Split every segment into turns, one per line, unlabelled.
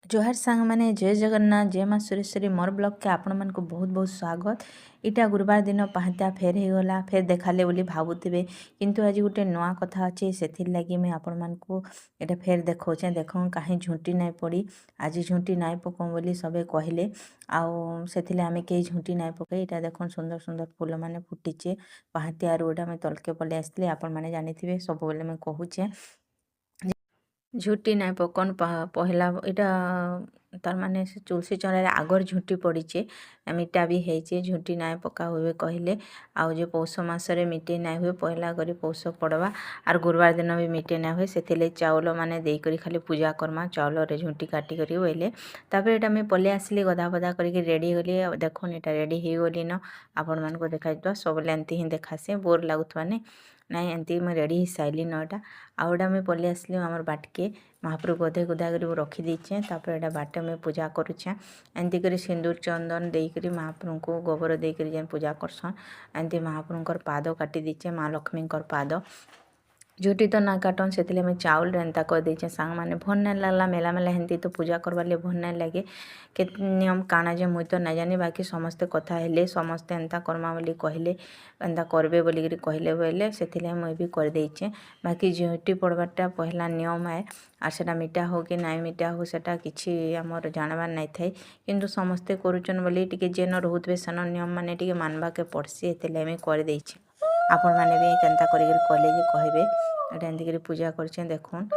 जोहार सांग मैंने जय जगन्नाथ जय माँ सुरेश्वरी मोर ब्लॉग के आपण मानक बहुत बहुत स्वागत। इटा गुरुवार दिन पाहत्या फेर हो गला फेर देखाले बोली भावुवे किंतु आज गोटे नुआ कथा अच्छे से लगी मुझे आपण मानक एटा फेर देखौचे देख कहीं झुंटी नाई पड़ी आज झुंटी नाई पकाऊ बोली सबे कहले आउ से आम कई झुंटी नाई पकई इटा देख सुंदर सुंदर फूल मैंने फुटीचे पाहत्या रोटा मुझे तलके पलि आसली आपण मैंने जानी सब बोले मुझे कहूचे झुटी नाई पकन पहला इटा तार माने से तुलसी चौरारे आगर झुंटी पड़ीचे मिटा भी है झुंटी नाई पका हुए कहले आउ जो पौष मसरे मिटे नाई हुए पहला करी पौष पड़वा आर गुरुवार दिन भी मिटे ना हुए से चाउल माने देकर खाली पूजा करमा चाउल रे झुंटी काटी करी बोले तापर एटा मैं पलि आसली गधा बधा करके रेडी गली देखुन एटा रेडी हो गली न आपण मानको देखा सब एमती ही देखासे बोर लगुवा ने नाई एमती मुझे रेडी हो साइली नटा आउटा मुझे पलि आसली आमर बाटके महाप्रभु गधे गुधा कर रखीदे तापर एटा बाटे मुझे पूजा करुचे एमती कर सिंदूर चंदन देकर महाप्रभु को गोबर देकर जेन पूजा करसन एमती महाप्रभुर पाद काटी दीचे माँ लक्ष्मी पाद झुटी तो ना काटन से मैं चाउल एंता कर देचे सांग मैंने भन नहीं लगला मेला मेला हेंती तो पूजा करवा लिए भन नहीं लगे के नियम काना जे मुई तो ना जानी बाकी समस्ते कथा हेले समस्ते एंता करमा बोली कहले एंता करबे बोली कहले बोले से मुई भी कर देचे बाकी झुटी पड़वाटा पहला नियम है आर सेटा मिटा हो कि नाई मिटा हो सेटा किछि हमर जानबार नहीं थाई किंतु समस्ते करूचन बोली टिके जेन रोहुतबे सेन नियम माने टिके मानबा के पड़सी एतेले मैं कर देचे आपण मैंने भी केन्ता कले जे कहबे एटा एमती कर पूजा करछे देखुन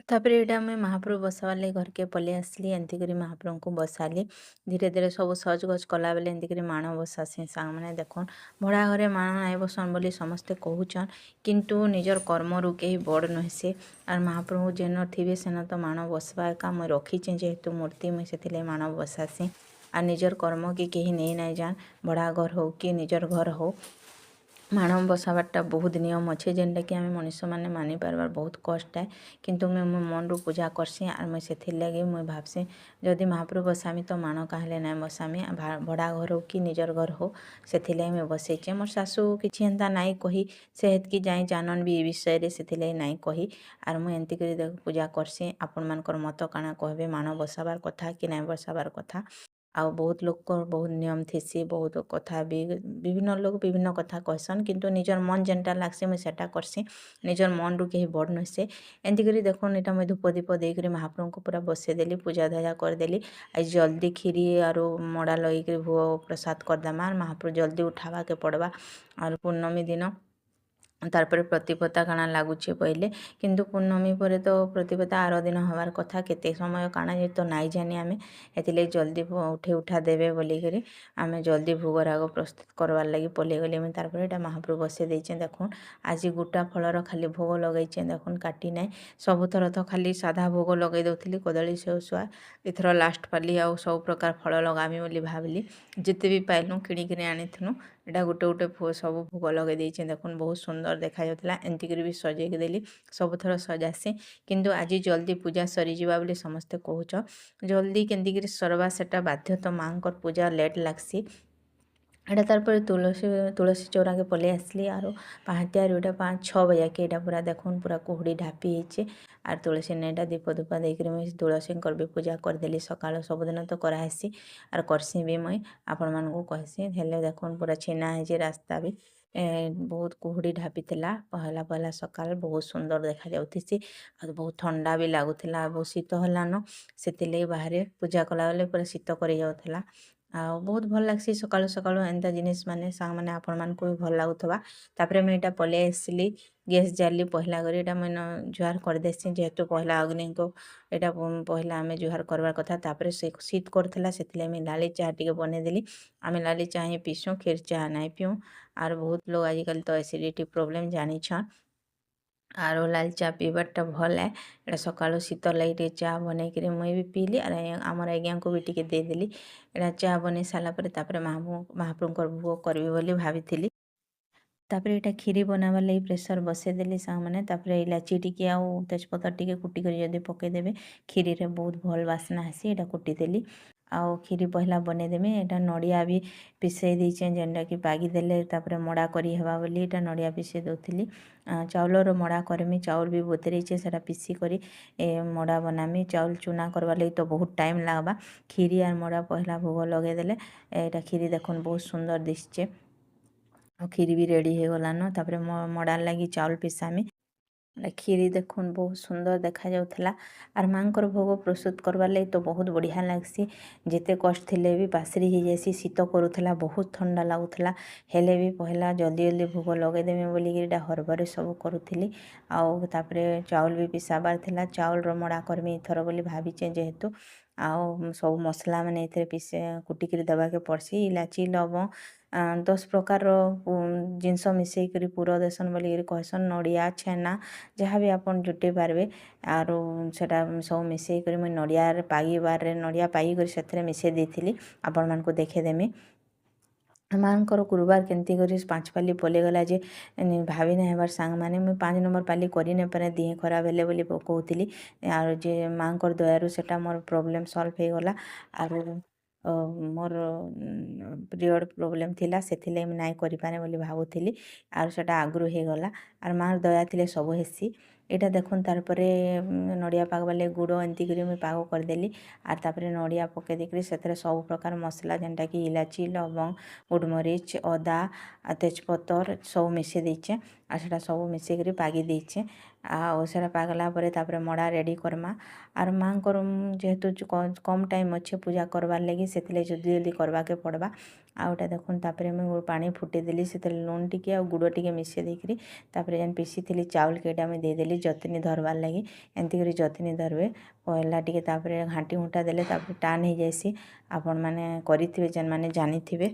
तापर यहाँ मुझे महाप्रभु बसावार लगे घर के पलि आसली एमती कर महाप्रभु को बसाली धीरे धीरे सब सज गज कला बेले एमती कर माण बसासी सांग मैंने देखुन भड़ा घरे माण नाई बसन बोली समस्ते कहूचन किंतु निजर कर्मरु कहीं बड़ नुहे से आर महाप्रभु जेन थे सेन तो माण बसवा एका मुझे रखीचे जेहेतु मूर्ति मुझे से माण बसासी आर निजर कर्म की कहीं नहीं नाई जान भड़ा घर हो कि निजर घर हो माण बसाबारटा बहुत नियम अच्छे जेनटा कि आम मनुष्य मैंने मानि पार्बार बहुत कष्ट है किंतु मैं मो मन रू पूजा करसी आर मुझे से लगे मुझे भावसी जदि महाप्रभु बसामी तो माण कहले ना बसामी भड़ा घर हो कि निजर घर हो से मुझे बसैचे मोर सासू किसी एंता नाई कही से हेतकी जाई जानन भी ए विषय से नाई कही आर मुझे एमती कर पूजा करसी आपण मानकर मत काना कहबे माण बसाबार कथा कि नाई बसाबार कथा आउ बहुत लोग को बहुत नियम थी बहुत कथा भी विभिन्न लोग विभिन्न कथा कहसन किंतु निजर मन जेनटा लागसी मुझे सेटा करसी निजर मन रू कहीं बड़ नुसे एमती कर देखुन यहाँ मुझे धूप दीप देकर महाप्रभु को पूरा बसईदेली पूजा धजा करदेली आज जल्दी खीरी और मड़ा लगे भोग प्रसाद करदेमा महाप्रभु जल्दी उठावा के पड़वा और पूर्णमी दिन तारपर प्रतिपदा काना लगुचे पहले किंतु पूर्णमी पर तो प्रतिपदा आर दिन हबार कथा केते समय काना जे तो नाई जानी आमे एतिले जल्दी उठे उठा देवे बोलिक आमे जल्दी भोग राग प्रस्तुत करवार लगी पलि गली मैं तारपर एटा महाप्रभु बसई देचे देखुन आज गोटा फलर खाली भोग लगेचे देखुन काटी नाई सबुथर तो खाली साधा भोग लगे दौली कदली सेवसुआ एथर लास्ट पाली आउ सब प्रकार फल लगामी बोली भाविली जिते भी पाइलु किणिक आनीथुनु एटा गोटे गोटे सब भोग लगे देचे देखुन बहुत सुंदर देखा जाता एमती कर भी सजेक देली सबुथर सजासी किंतु आज जल्दी पूजा सरीजा बोली समस्ते कहूच जल्दी केमती सरवा सेटा बाध्य तो माँ पूजा लेट लागसी एटा तारपर तुलसी चौरा के पलि आसली आरो पाहत्या रोटा 5-6 बजे के एटा पूरा देखुन पूरा कुहड़ी ढापी होचे आर तुलसी नेटा दीप धूपा देकर मुझे तुलसी भी पूजा करदेली सकाल सबुदिन तो करासी आर करसी भी मुई आपण मानू कहसी हेले देखुन पूरा छीना है रास्ता भी बहुत कुहड़ी ढापी पहला पहला सकाल बहुत सुंदर देखा जाऊथी और बहुत ठंडा भी लगुला बहुत शीत होलान से बाहर पूजा कला बेले पूरा शीत कर जाऊला बहुत भल लग्सी सकालू सकालू एंता जिनिस माने सांग माने आपण मान को भी भल लगुवा तापर मुझे यहाँ पलि आसली गैस जाली पहला करी एटा मैं जुहार कर देसी जेहेतु पहला अग्नि को एटा पहला आम जुहार करवार कथा तापर से शीत करथिला सेतिले मैं लाली चाह टिके बनेदेली आम लाली चाह ही पीसुँ खीर चाह नाई पिऊँ आर बहुत लोग आजिकल तो एसिडिटी प्रोब्लेम जानिछन आरो लाल चा पीबारटा भल है एटा सकाळु शीत लगे चा बनईकरी मुई भी पीली और आमर आज्ञा को भी टिके देदेली एटा चा बन सारा पर महाप्रभुकर भोग करबी बोली भाभी तापर यहाँ खीरी बनाबार लगी प्रेसर बसईदेली सांग मैंने तापर इलाची टिके आउ तेजपत्र टिके कुटिक जदि पकईदेवे खीरी रे बहुत भल बास्ना आसी एटा कुटिदेली ଆଉ କ୍ଷୀରି ପହିଲା ବନେଇଦେମି। ଏଇଟା ନଡ଼ିଆ ବି ପିସେଇ ଦେଇଛେ ଯେନ୍ଟାକି ପାଗି ଦେଲେ ତାପରେ ମଡ଼ା କରି ହେବା ବୋଲି ଏଇଟା ନଡ଼ିଆ ପିସେଇ ଦଉଥିଲି। ଚାଉଳର ମଡ଼ା କରମି, ଚାଉଳ ବି ବତୁରେଇଛେ ସେଟା ପିସି କରି ମଡ଼ା ବନାମି। ଚାଉଳ ଚୁନା କରବାର୍ ଲାଗି ତ ବହୁତ ଟାଇମ୍ ଲାଗ୍ବା। କ୍ଷୀରି ଆର୍ ମଡ଼ା ପହିଲା ଭୋଗ ଲଗେଇଦେଲେ ଏଇଟା କ୍ଷୀରି ଦେଖୁନ୍ ବହୁତ ସୁନ୍ଦର ଦିଶଛେ। ଆଉ କ୍ଷୀରି ବି ରେଡ଼ି ହେଇଗଲାନ। ତାପରେ ମଡ଼ାର୍ ଲାଗି ଚାଉଳ ପିସାମି। କ୍ଷୀରି ଦେଖୁନ୍ ବହୁତ ସୁନ୍ଦର ଦେଖାଯାଉଥିଲା। ଆର୍ ମାଆଙ୍କର ଭୋଗ ପ୍ରସ୍ତୁତ କରବାର୍ ଲାଗି ତ ବହୁତ ବଢ଼ିଆ ଲାଗ୍ସି। ଯେତେ କଷ୍ଟ ଥିଲେ ବି ପାସରି ହେଇଯାଏସି। ଶୀତ କରୁଥିଲା, ବହୁତ ଥଣ୍ଡା ଲାଗୁଥିଲା, ହେଲେ ବି ପହିଲା ଜଲ୍ଦି ଜଲ୍ଦି ଭୋଗ ଲଗେଇଦେମି ବୋଲିକିରି ଏଇଟା ହରବରେ ସବୁ କରୁଥିଲି। ଆଉ ତାପରେ ଚାଉଳ ବି ପିସାବାର ଥିଲା। ଚାଉଳର ମଡ଼ା କରମି ଏଥର ବୋଲି ଭାବିଛେ ଯେହେତୁ। ଆଉ ସବୁ ମସଲା ମାନେ ଏଥିରେ କୁଟିକିରି ଦେବାକେ ପଡ଼୍ସି। ଇଲାଚି, ଲବଙ୍ଗ, 10 ପ୍ରକାରର ଜିନିଷ ମିଶେଇକରି ପୁର ଦେସନ୍ ବୋଲିକିରି କହିସନ୍। ନଡ଼ିଆ, ଛେନା ଯାହା ବି ଆପଣ ଜୁଟେଇ ପାରବେ। ଆରୁ ସେଟା ସବୁ ମିଶେଇକରି ମୁଇଁ ନଡ଼ିଆରେ ପାଗିବାରରେ ନଡ଼ିଆ ପାଗିକରି ସେଥିରେ ମିଶେଇ ଦେଇଥିଲି। ଆପଣମାନଙ୍କୁ ଦେଖେଇଦେମି। ମାଆଙ୍କର ଗୁରୁବାର କେମିତି କରି 5 ପାଲି ପଲେଇଗଲା ଯେ ଭାବି ନାଇଁ ହେବାର୍ ସାଙ୍ଗମାନେ। ମୁଇଁ 5 ନମ୍ବର ପାଲି କରି ନାଇଁ ପାରେ, ଦିହ ଖରାପ ହେଲେ ବୋଲି କହୁଥିଲି। ଆଉ ଯେ ମାଆଙ୍କର ଦୟାରୁ ସେଟା ମୋର ପ୍ରୋବ୍ଲେମ୍ ସଲ୍ଭ ହେଇଗଲା। ଆରୁ ମୋର ପିରିୟଡ଼ ପ୍ରୋବ୍ଲେମ୍ ଥିଲା, ସେଥିଲାଗି ମୁଇଁ ନାଇଁ କରିପାରେ ବୋଲି ଭାବୁଥିଲି। ଆରୁ ସେଟା ଆଗରୁ ହେଇଗଲା। ଆର୍ ମାଆର ଦୟା ଥିଲେ ସବୁ ହେସି। ଏଇଟା ଦେଖୁନ୍ ତାରପରେ ନଡ଼ିଆ ପାଗବାର୍ ଲାଗି ଗୁଡ଼ ଏନ୍ତି କରି ମୁଇଁ ପାଗ କରିଦେଲି। ଆର୍ ତାପରେ ନଡ଼ିଆ ପକେଇ ଦେଇକରି ସେଥିରେ ସବୁ ପ୍ରକାର ମସଲା ଯେନ୍ଟାକି ଇଲାଚି, ଲବଙ୍ଗ, ଗୁଡ଼ମରିଚ, ଅଦା, ତେଜପତର ସବୁ ମିଶେଇ ଦେଇଛେ। ଆର୍ ସେଟା ସବୁ ମିଶେଇକରି ପାଗି ଦେଇଛେ। ଆଉ ସେଟା ପାଗଲା ପରେ ତାପରେ ମଡ଼ା ରେଡ଼ି କର୍ମା। ଆର୍ ମାଆଙ୍କର ଯେହେତୁ କମ୍ ଟାଇମ୍ ଅଛେ ପୂଜା କରବାର୍ ଲାଗି, ସେଥିଲାଗି ଜଲ୍ଦି ଜଲ୍ଦି କରବାକେ ପଡ଼ବା। ଆଉ ଏଟା ଦେଖୁନ୍ ତାପରେ ମୁଇଁ ପାଣି ଫୁଟେଇଦେଲି, ସେଥିରେ ଲୁଣ ଟିକେ ଆଉ ଗୁଡ଼ ଟିକେ ମିଶେଇ ଦେଇକରି ତାପରେ ଯେନ୍ ପିସିଥିଲି ଚାଉଳକେ ଏଇଟା ମୁଇଁ ଦେଇଦେଲି ଜତନି ଧରବାର୍ ଲାଗି। ଏନ୍ତି କରି ଜତନି ଧରବେ ପହିଲା ଟିକେ, ତାପରେ ଘାଣ୍ଟି ଘୁଣ୍ଟା ଦେଲେ ତାପରେ ଟାନ୍ ହେଇଯାଏସି। ଆପଣମାନେ କରିଥିବେ ଯେନ୍ମାନେ ଜାଣିଥିବେ।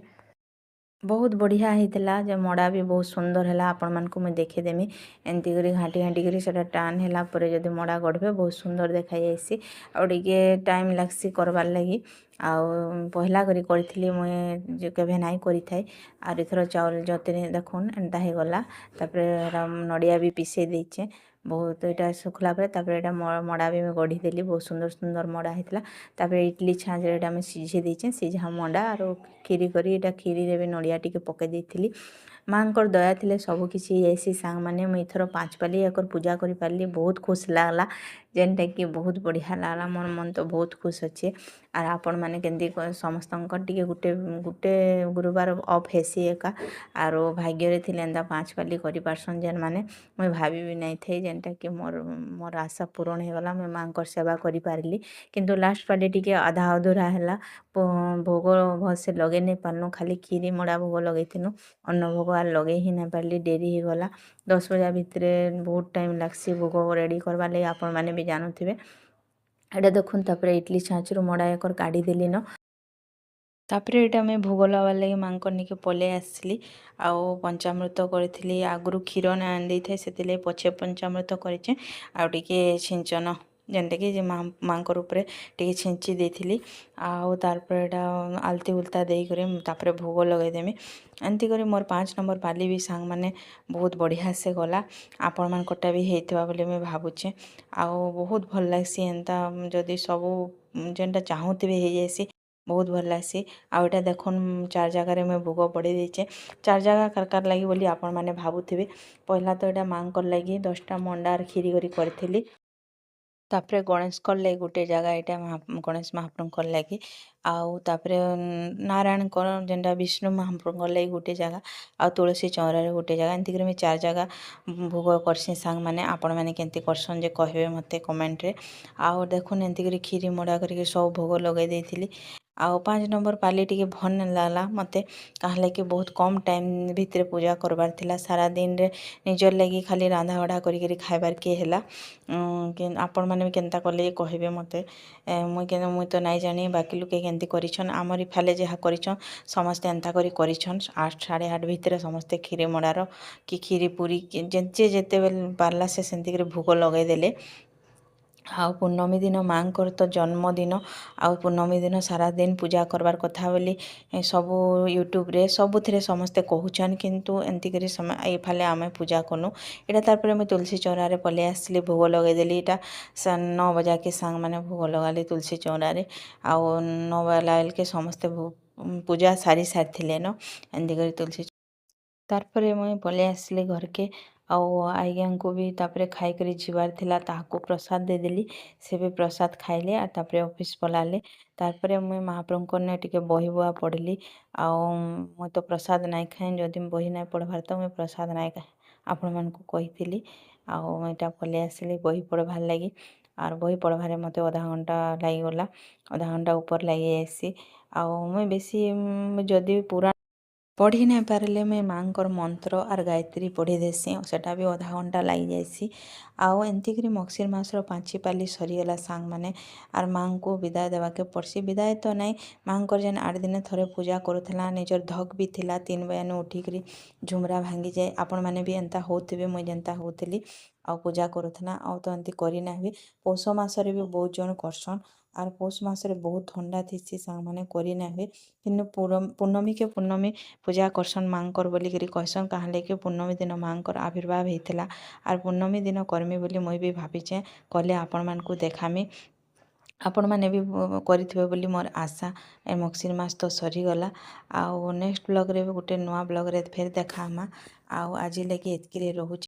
ବହୁତ ବଢ଼ିଆ ହେଇଥିଲା। ଯେ ମଡ଼ା ବି ବହୁତ ସୁନ୍ଦର ହେଲା। ଆପଣମାନଙ୍କୁ ମୁଇଁ ଦେଖେଇଦେମି। ଏନ୍ତି କରି ଘାଣ୍ଟି ଘାଣ୍ଟି କରି ସେଟା ଟାନ୍ ହେଲା ପରେ ଯଦି ମଡ଼ା ଗଢ଼ବେ ବହୁତ ସୁନ୍ଦର ଦେଖାଯାଏସି। ଆଉ ଟିକେ ଟାଇମ୍ ଲାଗ୍ସି କରବାର୍ ଲାଗି। ଆଉ ପହିଲା କରି କରିଥିଲି ମୁଇଁ, ଯେ କେବେ ନାଇଁ କରିଥାଏ। ଆର୍ ଏଥର ଚାଉଳ ଜତନି ଦେଖୁନ୍ ଏନ୍ତା ହେଇଗଲା। ତାପରେ ନଡ଼ିଆ ବି ପିସେଇ ଦେଇଛେ ବହୁତ। ଏଇଟା ଶୁଖଲା ପରେ ତାପରେ ଏଇଟା ମଡ଼ା ବି ମୁଇଁ ଗଢ଼ିଦେଲି। ବହୁତ ସୁନ୍ଦର ସୁନ୍ଦର ମଡ଼ା ହେଇଥିଲା। ତାପରେ ଇଟଲି ଛାଞ୍ଚରେ ଏଇଟା ମୁଇଁ ସିଝେଇ ଦେଇଛେ। ସିଝା ମଡ଼ା ଆରୁ କ୍ଷୀରି କରି ଏଇଟା କ୍ଷୀରିରେ ବି ନଡ଼ିଆ ଟିକେ ପକେଇ ଦେଇଥିଲି। ମାଆଙ୍କର ଦୟା ଥିଲେ ସବୁ କିଛି ହେଇଯାଏସି ସାଙ୍ଗମାନେ। ମୁଇଁ ଏଥର 5 ପାଲି ଏକର ପୂଜା କରିପାରିଲି। ବହୁତ ଖୁସ୍ ଲାଗ୍ଲା, ଯେନ୍ଟାକି ବହୁତ ବଢ଼ିଆ ଲାଗ୍ଲା। ମୋର ମନ ତ ବହୁତ ଖୁସ୍ ଅଛେ। ଆର୍ ଆପଣମାନେ କେନ୍ତି ସମସ୍ତଙ୍କର ଟିକେ ଗୁଟେ ଗୁରୁବାର ଅଫ୍ ହେସି ଏକା। ଆରୁ ଭାଗ୍ୟରେ ଥିଲେ ଏନ୍ତା 5 ପାଲି କରିପାରସନ୍ ଯେନ୍ମାନେ। ମୁଇଁ ଭାବିବି ନାଇଁଥାଇ ଯେନ୍ଟାକି ମୋର ଆଶା ପୂରଣ ହେଇଗଲା। ମୁଇଁ ମାଆଙ୍କର ସେବା କରିପାରିଲି। କିନ୍ତୁ ଲାଷ୍ଟ ପାଲି ଟିକେ ଅଧା ଅଧୁରା ହେଲା। ଭୋଗ ଭଲସେ ଲଗେଇ ନାଇଁ ପାରନୁ, ଖାଲି କ୍ଷୀରି ମଡ଼ା ଭୋଗ ଲଗେଇଥିନୁ। ଅନ୍ନ ଭୋଗ ଆର୍ ଲଗେଇ ହିଁ ନାଇଁ ପାରିଲି, ଡେରି ହେଇଗଲା। 10 ବଜା ଭିତରେ ବହୁତ ଟାଇମ୍ ଲାଗ୍ସି ଭୋଗ ରେଡ଼ି କରବାର୍ ଲାଗି, ଆପଣମାନେ ବି ଜାନୁଥିବେ। ଏଇଟା ଦେଖୁନ୍ ତାପରେ ଇଟଲି ଛାଞ୍ଚରୁ ମଡ଼ା ଏକର କାଢ଼ିଦେଲି ନ। ତାପରେ ଏଇଟା ମୁଇଁ ଭୋଗ ଲଗାବାର୍ ଲାଗି ମାଆଙ୍କର ନିକେ ପଲେଇ ଆସିଲି। ଆଉ ପଞ୍ଚାମୃତ କରିଥିଲି। ଆଗରୁ କ୍ଷୀର ନାଇଁ ଆଣି ଦେଇଥାଏ, ସେଥିଲାଗି ପଛେ ପଞ୍ଚାମୃତ କରିଛେଁ। ଆଉ ଟିକେ ଛିଞ୍ଚନ ଯେନ୍ଟାକି ଯେ ମାଆଙ୍କର ଉପରେ ଟିକେ ଛିଞ୍ଚି ଦେଇଥିଲି। ଆଉ ତାପରେ ଏଇଟା ଆଲତି ଉଲତା ଦେଇକରି ତାପରେ ଭୋଗ ଲଗେଇଦେମି। ଏନ୍ତି କରି ମୋର 5 ନମ୍ବର ପାଲି ବି ସାଙ୍ଗମାନେ ବହୁତ ବଢ଼ିଆସେ ଗଲା। ଆପଣମାନଙ୍କରଟା ବି ହେଇଥିବା ବୋଲି ମୁଇଁ ଭାବୁଛେ। ଆଉ ବହୁତ ଭଲ୍ ଲାଗ୍ସି ଏନ୍ତା ଯଦି ସବୁ ଯେନ୍ଟା ଚାହୁଁଥିବେ ହେଇଯାଏସି। ବହୁତ ଭଲ୍ ଲାଗ୍ସି। ଆଉ ଏଇଟା ଦେଖୁନ୍ 4 ଜାଗାରେ ମୁଇଁ ଭୋଗ ବଢ଼େଇ ଦେଇଛେ। 4 ଜାଗା କାର୍ ଲାଗି ବୋଲି ଆପଣମାନେ ଭାବୁଥିବେ। ପହିଲା ତ ଏଇଟା ମାଆଙ୍କର ଲାଗି 10ଟା ମଣ୍ଡା ଆର୍ କ୍ଷୀରି କରି କରିଥିଲି। ତାପରେ ଗଣେଶଙ୍କର ଲାଗି ଗୋଟେ ଜାଗା, ଏଇଟା ଗଣେଶ ମହାପ୍ରଭୁଙ୍କର ଲାଗି। ଆଉ ତାପରେ ନାରାୟଣଙ୍କର ଯେନ୍ଟା ବିଷ୍ଣୁ ମହାପ୍ରଭୁଙ୍କର ଲାଗି ଗୋଟେ ଜାଗା। ଆଉ ତୁଳସୀ ଚଉଁରାରେ ଗୋଟେ ଜାଗା। ଏନ୍ତି କରି ମୁଇଁ 4 ଜାଗା ଭୋଗ କରସିଁ ସାଙ୍ଗମାନେ। ଆପଣମାନେ କେନ୍ତି କରସନ୍ ଯେ କହିବେ ମତେ କମେଣ୍ଟରେ। ଆଉ ଦେଖୁନ୍ ଏନ୍ତି କରି କ୍ଷୀରି ମଡ଼ା କରିକି ସବୁ ଭୋଗ ଲଗେଇ ଦେଇଥିଲି। ଆଉ 5 ନମ୍ବର ପାଲି ଟିକେ ଭଲ୍ ନାଇଁ ଲାଗ୍ଲା ମତେ, କାହେଲେ କି ବହୁତ କମ୍ ଟାଇମ୍ ଭିତରେ ପୂଜା କରବାର ଥିଲା। ସାରା ଦିନରେ ନିଜର ଲାଗି ଖାଲି ରାନ୍ଧା ବାଢ଼ା କରିକିରି ଖାଇବାର୍କେ ହେଲା। ଆପଣମାନେ ବି କେନ୍ତା କଲେ କହିବେ ମତେ। ମୁଇଁ ତ ନାଇଁ ଜାନି ବାକି ଲୁକେ କେନ୍ତି କରିଛନ୍। ଆମରି ଫାଲେ ଯାହା କରିଛନ୍ ସମସ୍ତେ ଏନ୍ତା କରି କରିଛନ୍। 8 ସାଢ଼େ 8 ଭିତରେ ସମସ୍ତେ କ୍ଷୀରି ମଡ଼ାର କି କ୍ଷୀରି ପୁରୀ ଯେ ଯେତେବେଲେ ପାରଲା ସେ ସେନ୍ତି କରି ଭୋଗ ଲଗେଇ ଦେଲେ। ଆଉ ପୂର୍ଣ୍ଣମୀ ଦିନ ମାଆଙ୍କର ତ ଜନ୍ମଦିନ ଆଉ ପୂର୍ଣ୍ଣମୀ ଦିନ ସାରା ଦିନ ପୂଜା କରବାର୍ କଥା ବୋଲି ସବୁ ୟୁଟ୍ୟୁବ୍ରେ ସବୁଥିରେ ସମସ୍ତେ କହୁଛନ୍ କିନ୍ତୁ ଏନ୍ତିକରି ଏଇଫାଲେ ଆମେ ପୂଜା କଲୁ ଏଇଟା ତାପରେ ମୁଇଁ ତୁଲସୀ ଚଉରାରେ ପଲେଇ ଆସିଲି ଭୋଗ ଲଗେଇଦେଲି ଏଇଟା 9 ବଜାକେ ସାଙ୍ଗମାନେ ଭୋଗ ଲଗାଲି ତୁଲସୀ ଚଉରାରେ ଆଉ 9 ବାଜିଲା ବେଲକେ ସମସ୍ତେ ପୂଜା ସାରି ସାରିଥିଲେ ନ ଏନ୍ତିକରି ତୁଲସୀ ତାପରେ ମୁଇଁ ପଲେଇ ଆସିଲି ଘରକେ ଆଉ ଆଜ୍ଞାଙ୍କୁ ବି ତାପରେ ଖାଇକରି ଯିବାର ଥିଲା ତାହାକୁ ପ୍ରସାଦ ଦେଇଦେଲି ସେ ବି ପ୍ରସାଦ ଖାଇଲେ ଆର୍ ତାପରେ ଅଫିସ୍ ପଲାଲେ ତାପରେ ମୁଇଁ ମହାପ୍ରଭୁଙ୍କନେ ଟିକେ ବହି ବୁହା ପଢ଼ିଲି ଆଉ ମୁଇଁ ତ ପ୍ରସାଦ ନାଇଁ ଖାଏ ଯଦି ବହି ନାଇଁ ପଢ଼ବାର୍ ତ ମୁଇଁ ପ୍ରସାଦ ନାଇଁ ଖାଏ ଆପଣମାନଙ୍କୁ କହିଥିଲି ଆଉ ଏଇଟା ପଲେଇ ଆସିଲି ବହି ପଢ଼ବାର୍ ଲାଗି ଆର୍ ବହି ପଢ଼ବାରେ ମୋତେ ଅଧା ଘଣ୍ଟା ଲାଗିଗଲା ଅଧା ଘଣ୍ଟା ଉପର ଲାଗି ଯାଇସି ଆଉ ମୁଇଁ ବେଶୀ ଯଦି ପୁରା ପଢ଼ି ନାଇଁ ପାରିଲେ ମୁଇଁ ମାଆଙ୍କର ମନ୍ତ୍ର ଆର୍ ଗାୟତ୍ରୀ ପଢ଼ି ଦେସି ସେଟା ବି ଅଧା ଘଣ୍ଟା ଲାଗିଯାଏସି ଆଉ ଏନ୍ତିକରି ମଗଶିର ମାସର ପାଞ୍ଚିପାଲି ସରିଗଲା ସାଙ୍ଗମାନେ ଆର୍ ମାଆଙ୍କୁ ବିଦାୟ ଦେବାକେ ପଡ଼୍ସି ବିଦାୟ ତ ନାଇଁ ମାଆଙ୍କର ଯେନ୍ 8 ଦିନେ ଥରେ ପୂଜା କରୁଥିଲା ନିଜର ଧକ୍ ବି ଥିଲା 3 ବଜେନୁ ଉଠିକରି ଝୁମରା ଭାଙ୍ଗିଯାଏ ଆପଣମାନେ ବି ଏନ୍ତା ହଉଥିବେ ମୁଇଁ ଯେନ୍ତା ହଉଥିଲି ଆଉ ପୂଜା କରୁଥିଲା ଆଉ ତ ଏନ୍ତି କରି ନାଇଁ ହୁଏ ପୌଷ ମାସରେ ବି ବହୁତ ଜଣ କରସନ୍ ଆର୍ ପୌଷ ମାସରେ ବହୁତ ଥଣ୍ଡା ଥିସି ସାଙ୍ଗମାନେ କରି ନାଇଁ ହୁଏ କିନ୍ତୁ ପୂର୍ଣ୍ଣମୀ କେ ପୂର୍ଣ୍ଣମୀ ପୂଜା କରସନ୍ ମାଆଙ୍କର ବୋଲିକରି କହିସନ୍ କାହେଲେ କି ପୂର୍ଣ୍ଣମୀ ଦିନ ମାଆଙ୍କର ଆବିର୍ଭାବ ହେଇଥିଲା ଆର୍ ପୂର୍ଣ୍ଣମୀ ଦିନ କର୍ମି ବୋଲି ମୁଇଁ ବି ଭାବିଛେଁ କଲେ ଆପଣମାନଙ୍କୁ ଦେଖାମି ଆପଣମାନେ ବି କରିଥିବେ ବୋଲି ମୋର ଆଶା ଏ ମଗଶିର ମାସ ତ ସରିଗଲା ଆଉ ନେକ୍ସଟ ବ୍ଲଗ୍ରେ ବି ଗୋଟେ ନୂଆ ବ୍ଲଗ୍ରେ ଫେର୍ ଦେଖାହେମା ଆଉ ଆଜି ଲାଗି ଏତ୍କିରେ ରହୁଛି।